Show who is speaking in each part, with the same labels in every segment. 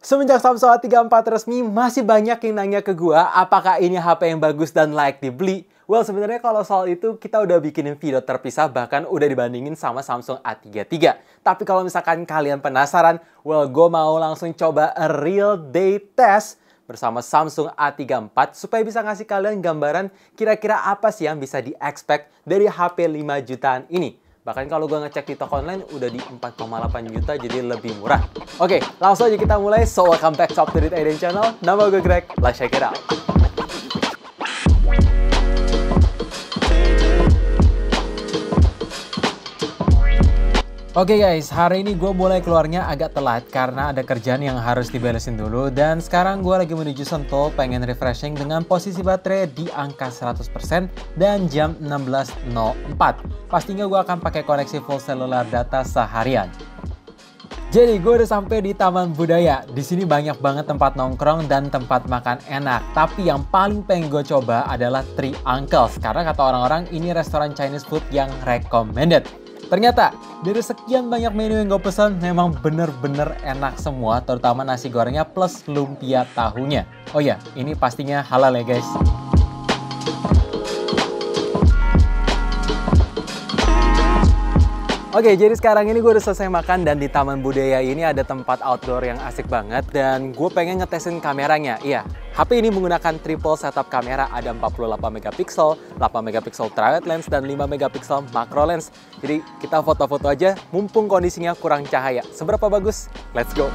Speaker 1: Semenjak Samsung A34 resmi, masih banyak yang nanya ke gua, apakah ini HP yang bagus dan layak dibeli? Well, sebenarnya kalau soal itu, kita udah bikinin video terpisah, bahkan udah dibandingin sama Samsung A33. Tapi kalau misalkan kalian penasaran, well, gue mau langsung coba a real day test bersama Samsung A34, supaya bisa ngasih kalian gambaran kira-kira apa sih yang bisa di-expect dari HP 5 jutaan ini. Bahkan kalau gue ngecek di toko online udah di 4,8 juta, jadi lebih murah. Oke, langsung aja kita mulai. So, welcome back to Up to Date Aiden Channel. Nama gue Greg, let's check it out. Oke guys, hari ini gue mulai keluarnya agak telat karena ada kerjaan yang harus diberesin dulu. Dan sekarang gue lagi menuju Sentul, pengen refreshing dengan posisi baterai di angka 100% dan jam 16.04. Pastinya gue akan pakai koneksi full cellular data seharian. Jadi gue udah sampai di Taman Budaya. Di sini banyak banget tempat nongkrong dan tempat makan enak. Tapi yang paling pengen gue coba adalah Three Uncles. Karena kata orang-orang ini restoran Chinese food yang recommended. Ternyata dari sekian banyak menu yang gue pesan memang bener-bener enak semua, terutama nasi gorengnya plus lumpia tahunya. Oh ya, ini pastinya halal ya guys. Oke, jadi sekarang ini gue udah selesai makan dan di Taman Budaya ini ada tempat outdoor yang asik banget dan gue pengen ngetesin kameranya. Iya, HP ini menggunakan triple setup kamera, ada 48 megapiksel, 8 megapiksel tripod lens dan 5 megapiksel macro lens. Jadi kita foto-foto aja mumpung kondisinya kurang cahaya. Seberapa bagus? Let's go.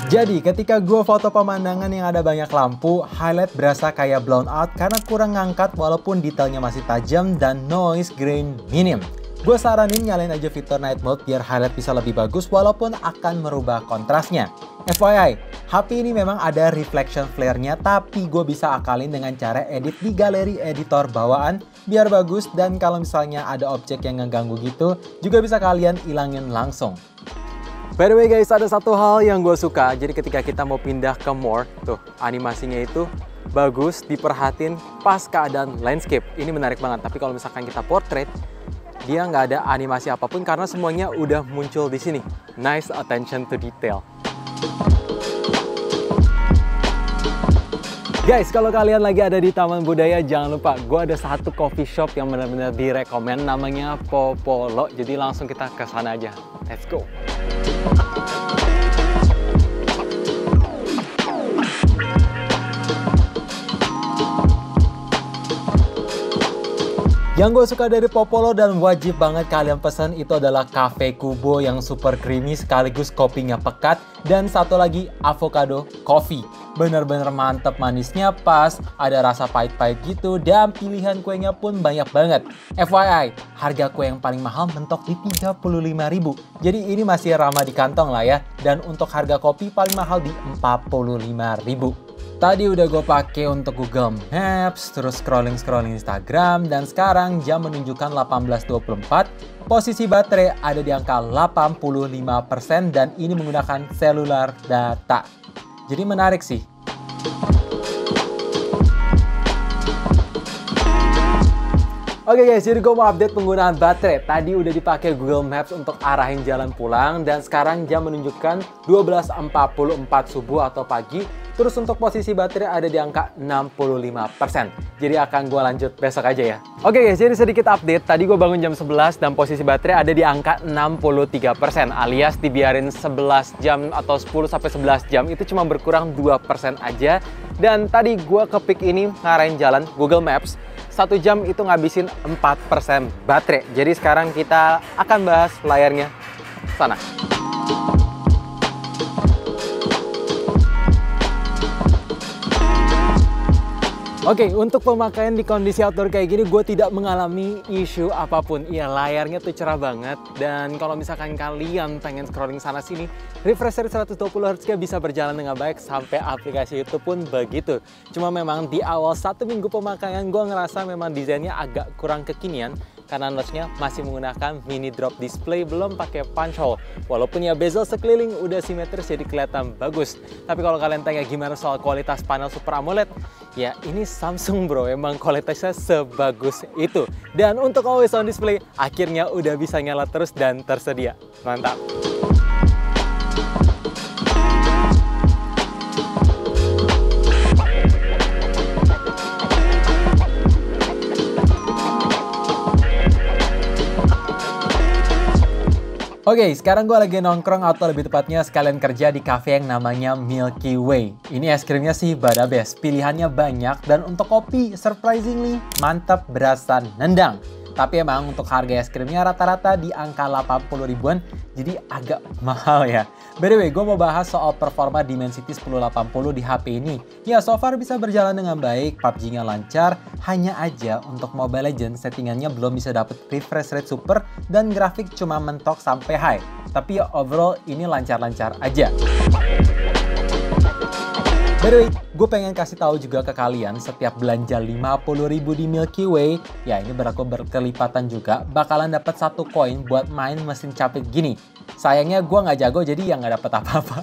Speaker 1: Jadi ketika gue foto pemandangan yang ada banyak lampu, highlight berasa kayak blown out karena kurang ngangkat walaupun detailnya masih tajam dan noise grain minim. Gue saranin nyalain aja fitur night mode biar highlight bisa lebih bagus walaupun akan merubah kontrasnya. FYI, HP ini memang ada reflection flare-nya tapi gue bisa akalin dengan cara edit di galeri editor bawaan biar bagus, dan kalau misalnya ada objek yang ngeganggu gitu juga bisa kalian ilangin langsung. By the way guys, ada satu hal yang gue suka. Jadi ketika kita mau pindah ke more, tuh animasinya itu bagus, diperhatiin pas keadaan landscape. Ini menarik banget. Tapi kalau misalkan kita portrait, dia nggak ada animasi apapun karena semuanya udah muncul di sini. Nice attention to detail. Guys, kalau kalian lagi ada di Taman Budaya, jangan lupa gue ada satu coffee shop yang benar-benar direkomend, namanya Popolo. Jadi langsung kita ke sana aja. Let's go. Yang gue suka dari Popolo dan wajib banget kalian pesan itu adalah Cafe Kubo yang super creamy sekaligus kopinya pekat, dan satu lagi avocado coffee. Bener-bener mantep, manisnya pas, ada rasa pahit-pahit gitu, dan pilihan kuenya pun banyak banget. FYI, harga kue yang paling mahal mentok di 35.000. Jadi ini masih ramah di kantong lah ya. Dan untuk harga kopi paling mahal di 45.000. Tadi udah gue pakai untuk Google Maps, terus scrolling Instagram, dan sekarang jam menunjukkan 18.24. Posisi baterai ada di angka 85% dan ini menggunakan cellular data. Jadi menarik sih. Oke guys, jadi gue mau update penggunaan baterai. Tadi udah dipakai Google Maps untuk arahin jalan pulang dan sekarang jam menunjukkan 12.44 subuh atau pagi. Terus untuk posisi baterai ada di angka 65%. Jadi akan gue lanjut besok aja ya. Oke guys, jadi sedikit update. Tadi gue bangun jam 11 dan posisi baterai ada di angka 63%. Alias dibiarin 11 jam atau 10-11 jam itu cuma berkurang 2% aja. Dan tadi gue ke peak ini ngarahin jalan Google Maps. 1 jam itu ngabisin 4% baterai. Jadi sekarang kita akan bahas layarnya sana. Oke, untuk pemakaian di kondisi outdoor kayak gini, gue tidak mengalami isu apapun. Iya, layarnya tuh cerah banget. Dan kalau misalkan kalian pengen scrolling sana-sini, refresh rate 120 Hz bisa berjalan dengan baik sampai aplikasi YouTube pun begitu. Cuma memang di awal 1 minggu pemakaian, gue ngerasa memang desainnya agak kurang kekinian. karena notch-nya masih menggunakan mini drop display, belum pakai punch hole. Walaupun ya bezel sekeliling udah simetris jadi kelihatan bagus. Tapi kalau kalian tanya gimana soal kualitas panel Super AMOLED, ya ini Samsung bro, emang kualitasnya sebagus itu. Dan untuk always on display, akhirnya udah bisa nyala terus dan tersedia. Mantap! Oke, sekarang gue lagi nongkrong atau lebih tepatnya sekalian kerja di cafe yang namanya Milky Way. Ini es krimnya sih bada best, pilihannya banyak dan untuk kopi surprisingly mantap berasa nendang. Tapi emang untuk harga es krimnya rata-rata di angka 80 ribuan, jadi agak mahal ya. By the way, gue mau bahas soal performa Dimensity 1080 di HP ini. Ya, so far bisa berjalan dengan baik, PUBG-nya lancar, hanya aja untuk Mobile Legends settingannya belum bisa dapet refresh rate super dan grafik cuma mentok sampai high. Tapi ya overall ini lancar-lancar aja. By the way, gue pengen kasih tahu juga ke kalian, setiap belanja 50.000 di Milky Way, ya ini berlaku berkelipatan juga, bakalan dapat 1 koin buat main mesin capit gini. Sayangnya gue nggak jago, jadi ya nggak dapet apa-apa.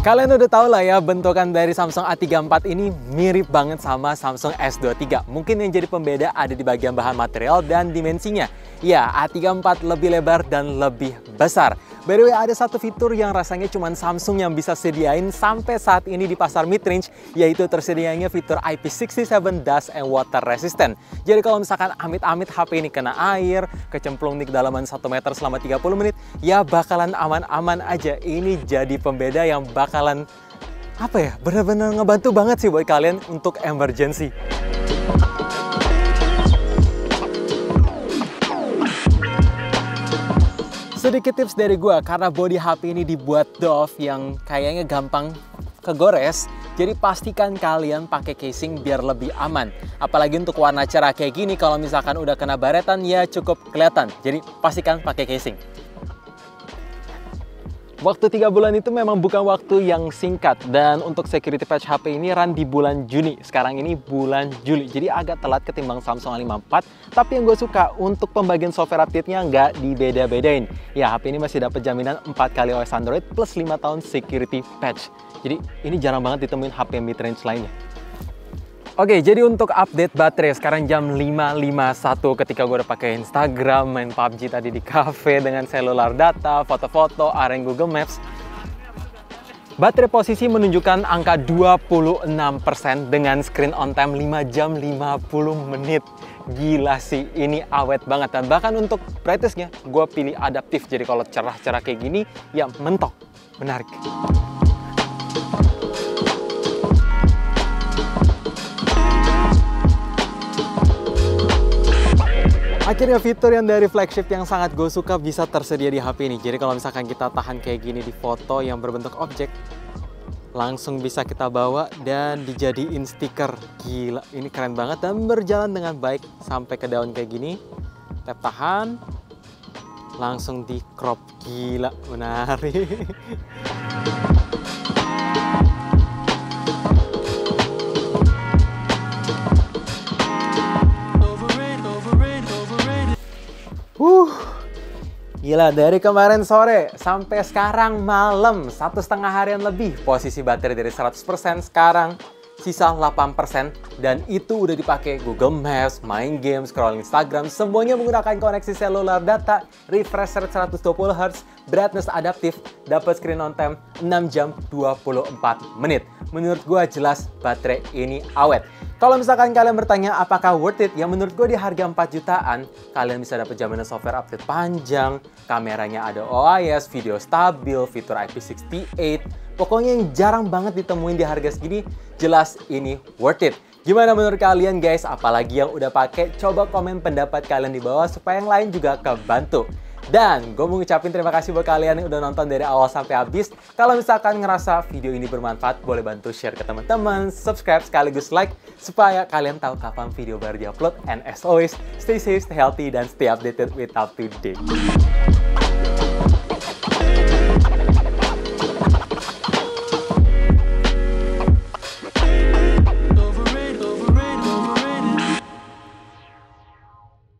Speaker 1: Kalian udah tahu lah ya, bentukan dari Samsung A34 ini mirip banget sama Samsung S23. Mungkin yang jadi pembeda ada di bagian bahan material dan dimensinya. Ya, A34 lebih lebar dan lebih besar. By the way, ada satu fitur yang rasanya cuma Samsung yang bisa sediain sampai saat ini di pasar mid-range, yaitu tersedianya fitur IP67 Dust and Water Resistant. Jadi kalau misalkan amit-amit HP ini kena air, kecemplung di kedalaman 1 meter selama 30 menit, ya bakalan aman-aman aja. Ini jadi pembeda yang bakalan, apa ya, bener-bener ngebantu banget sih buat kalian untuk emergency. Sedikit tips dari gue, karena body HP ini dibuat doff yang kayaknya gampang kegores, jadi pastikan kalian pakai casing biar lebih aman. Apalagi untuk warna cerah kayak gini, kalau misalkan udah kena baretan ya cukup kelihatan. Jadi pastikan pakai casing. Waktu 3 bulan itu memang bukan waktu yang singkat, dan untuk security patch HP ini run di bulan Juni. Sekarang ini bulan Juli, jadi agak telat ketimbang Samsung A54. Tapi yang gue suka, untuk pembagian software update-nya nggak dibeda-bedain. Ya, HP ini masih dapat jaminan 4 kali OS Android plus 5 tahun security patch. Jadi ini jarang banget ditemuin HP mid-range lainnya. Oke, jadi untuk update baterai, sekarang jam 5.51 ketika gue udah pakai Instagram, main PUBG tadi di cafe dengan cellular data, foto-foto, aren Google Maps. Baterai posisi menunjukkan angka 26% dengan screen on time 5 jam 50 menit. Gila sih, ini awet banget. Dan bahkan untuk brightness-nya, gue pilih adaptif. Jadi kalau cerah-cerah kayak gini, ya mentok. Menarik. Akhirnya fitur yang dari flagship yang sangat gue suka bisa tersedia di HP ini. Jadi kalau misalkan kita tahan kayak gini di foto yang berbentuk objek, langsung bisa kita bawa dan dijadiin stiker. Gila, ini keren banget dan berjalan dengan baik sampai ke daun kayak gini. Tap tahan, langsung di crop. Gila, menarik. Gila, dari kemarin sore sampai sekarang malam, 1,5 harian lebih, posisi baterai dari 100% sekarang sisa 8%, dan itu udah dipakai Google Maps, main game, scroll Instagram, semuanya menggunakan koneksi seluler data, refresh rate 120Hz, brightness adaptif, dapat screen on time 6 jam 24 menit. Menurut gue jelas baterai ini awet. Kalau misalkan kalian bertanya apakah worth it, ya menurut gue di harga 4 jutaan, kalian bisa dapat jaminan software update panjang, kameranya ada OIS, video stabil, fitur IP68, pokoknya yang jarang banget ditemuin di harga segini, jelas ini worth it. Gimana menurut kalian guys? Apalagi yang udah pakai, coba komen pendapat kalian di bawah supaya yang lain juga kebantu. Dan gue mau ngucapin terima kasih buat kalian yang udah nonton dari awal sampai habis. Kalau misalkan ngerasa video ini bermanfaat, boleh bantu share ke teman-teman, subscribe sekaligus like, supaya kalian tahu kapan video baru diupload. And as always, stay safe, stay healthy, dan stay updated with up to date.